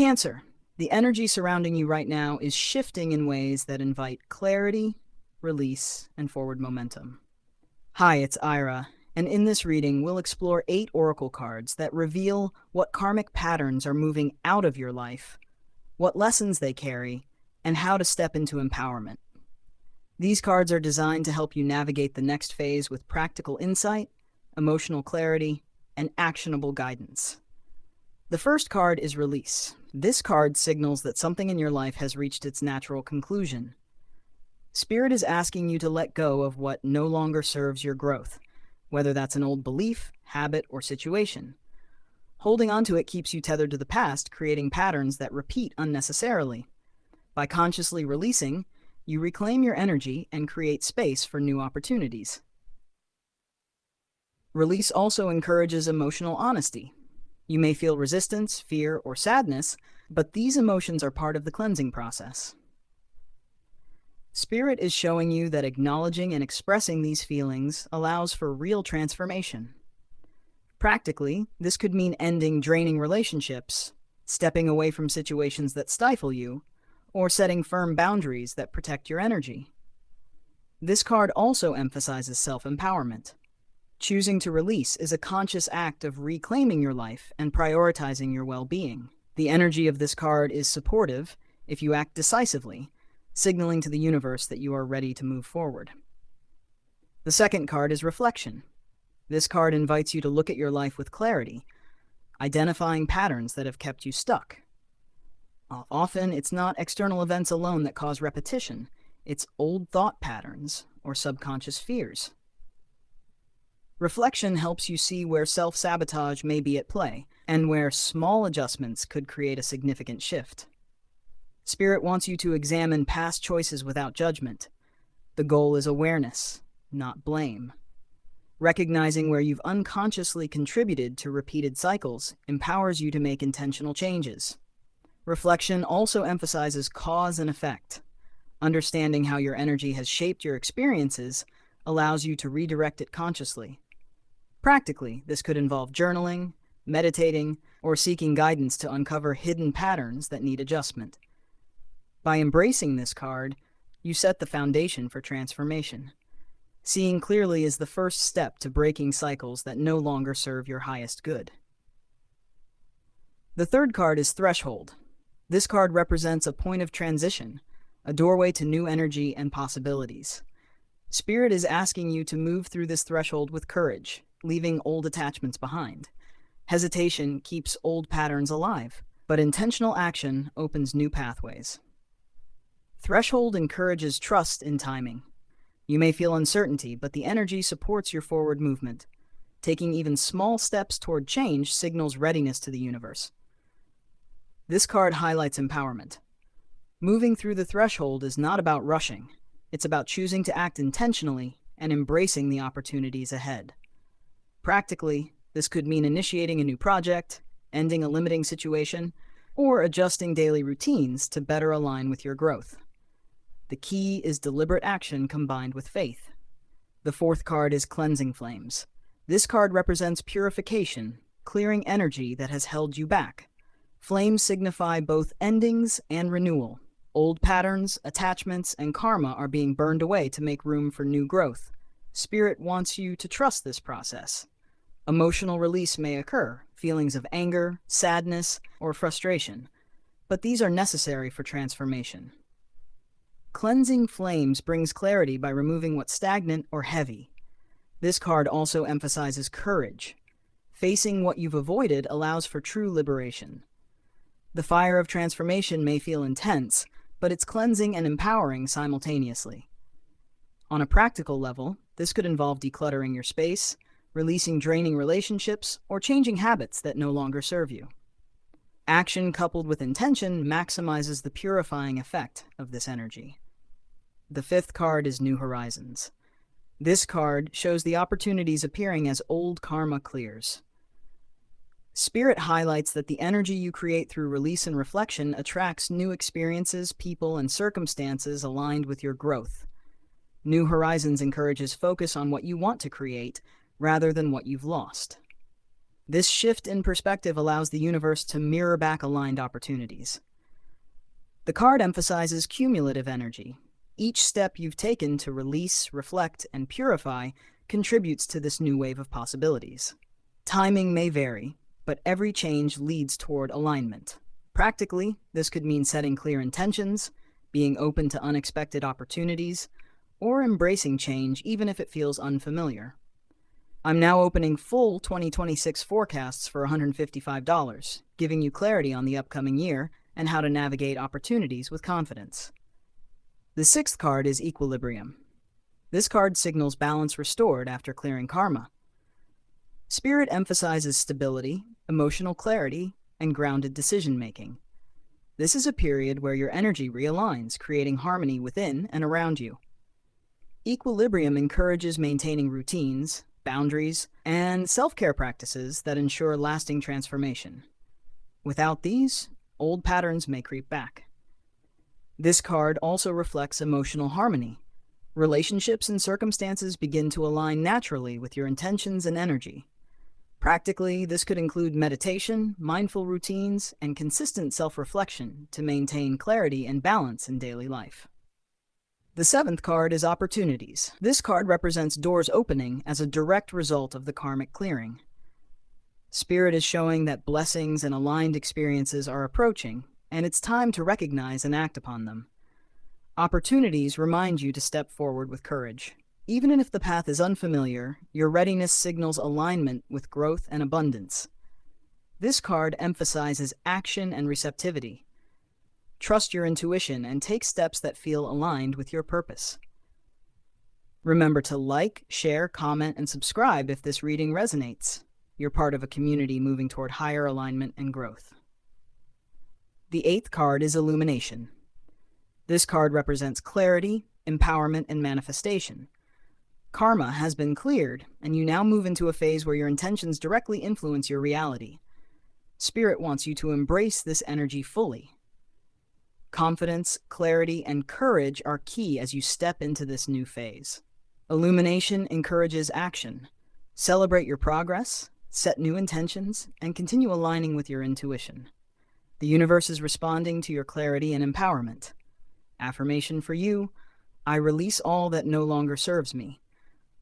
Cancer, the energy surrounding you right now is shifting in ways that invite clarity, release, and forward momentum. Hi, it's Ira, and in this reading, we'll explore 8 oracle cards that reveal what karmic patterns are moving out of your life, what lessons they carry, and how to step into empowerment. These cards are designed to help you navigate the next phase with practical insight, emotional clarity, and actionable guidance. The first card is Release. This card signals that something in your life has reached its natural conclusion. Spirit is asking you to let go of what no longer serves your growth, whether that's an old belief, habit, or situation. Holding on to it keeps you tethered to the past, creating patterns that repeat unnecessarily. By consciously releasing, you reclaim your energy and create space for new opportunities. Release also encourages emotional honesty. You may feel resistance, fear, or sadness, but these emotions are part of the cleansing process. Spirit is showing you that acknowledging and expressing these feelings allows for real transformation. Practically, this could mean ending draining relationships, stepping away from situations that stifle you, or setting firm boundaries that protect your energy. This card also emphasizes self-empowerment. Choosing to release is a conscious act of reclaiming your life and prioritizing your well-being. The energy of this card is supportive if you act decisively, signaling to the universe that you are ready to move forward. The second card is Reflection. This card invites you to look at your life with clarity, identifying patterns that have kept you stuck. Often, it's not external events alone that cause repetition. It's old thought patterns or subconscious fears. Reflection helps you see where self-sabotage may be at play and where small adjustments could create a significant shift. Spirit wants you to examine past choices without judgment. The goal is awareness, not blame. Recognizing where you've unconsciously contributed to repeated cycles empowers you to make intentional changes. Reflection also emphasizes cause and effect. Understanding how your energy has shaped your experiences allows you to redirect it consciously. Practically, this could involve journaling, meditating, or seeking guidance to uncover hidden patterns that need adjustment. By embracing this card, you set the foundation for transformation. Seeing clearly is the first step to breaking cycles that no longer serve your highest good. The third card is Threshold. This card represents a point of transition, a doorway to new energy and possibilities. Spirit is asking you to move through this threshold with courage, leaving old attachments behind. Hesitation keeps old patterns alive, but intentional action opens new pathways. Threshold encourages trust in timing. You may feel uncertainty, but the energy supports your forward movement. Taking even small steps toward change signals readiness to the universe. This card highlights empowerment. Moving through the threshold is not about rushing. It's about choosing to act intentionally and embracing the opportunities ahead. Practically, this could mean initiating a new project, ending a limiting situation, or adjusting daily routines to better align with your growth. The key is deliberate action combined with faith. The fourth card is Cleansing Flames. This card represents purification, clearing energy that has held you back. Flames signify both endings and renewal. Old patterns, attachments, and karma are being burned away to make room for new growth. Spirit wants you to trust this process. Emotional release may occur, feelings of anger, sadness, or frustration, but these are necessary for transformation. Cleansing Flames brings clarity by removing what's stagnant or heavy. This card also emphasizes courage. Facing what you've avoided allows for true liberation. The fire of transformation may feel intense, but it's cleansing and empowering simultaneously. On a practical level, this could involve decluttering your space, releasing draining relationships, or changing habits that no longer serve you. Action coupled with intention maximizes the purifying effect of this energy. The fifth card is New Horizons. This card shows the opportunities appearing as old karma clears. Spirit highlights that the energy you create through release and reflection attracts new experiences, people, and circumstances aligned with your growth. New Horizons encourages focus on what you want to create rather than what you've lost. This shift in perspective allows the universe to mirror back aligned opportunities. The card emphasizes cumulative energy. Each step you've taken to release, reflect, and purify contributes to this new wave of possibilities. Timing may vary, but every change leads toward alignment. Practically, this could mean setting clear intentions, being open to unexpected opportunities, or embracing change even if it feels unfamiliar. I'm now opening full 2026 forecasts for $155, giving you clarity on the upcoming year and how to navigate opportunities with confidence. The sixth card is Equilibrium. This card signals balance restored after clearing karma. Spirit emphasizes stability, emotional clarity, and grounded decision-making. This is a period where your energy realigns, creating harmony within and around you. Equilibrium encourages maintaining routines, boundaries, and self-care practices that ensure lasting transformation. Without these, old patterns may creep back. This card also reflects emotional harmony. Relationships and circumstances begin to align naturally with your intentions and energy. Practically, this could include meditation, mindful routines, and consistent self-reflection to maintain clarity and balance in daily life. The seventh card is Opportunities. This card represents doors opening as a direct result of the karmic clearing. Spirit is showing that blessings and aligned experiences are approaching, and it's time to recognize and act upon them. Opportunities remind you to step forward with courage. Even if the path is unfamiliar, your readiness signals alignment with growth and abundance. This card emphasizes action and receptivity. Trust your intuition and take steps that feel aligned with your purpose. Remember to like, share, comment, and subscribe if this reading resonates. You're part of a community moving toward higher alignment and growth. The eighth card is Illumination. This card represents clarity, empowerment, and manifestation. Karma has been cleared, and you now move into a phase where your intentions directly influence your reality. Spirit wants you to embrace this energy fully. Confidence, clarity, and courage are key as you step into this new phase. Illumination encourages action. Celebrate your progress, set new intentions, and continue aligning with your intuition. The universe is responding to your clarity and empowerment. Affirmation for you: I release all that no longer serves me.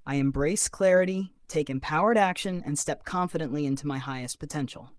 I embrace clarity, take empowered action, and step confidently into my highest potential.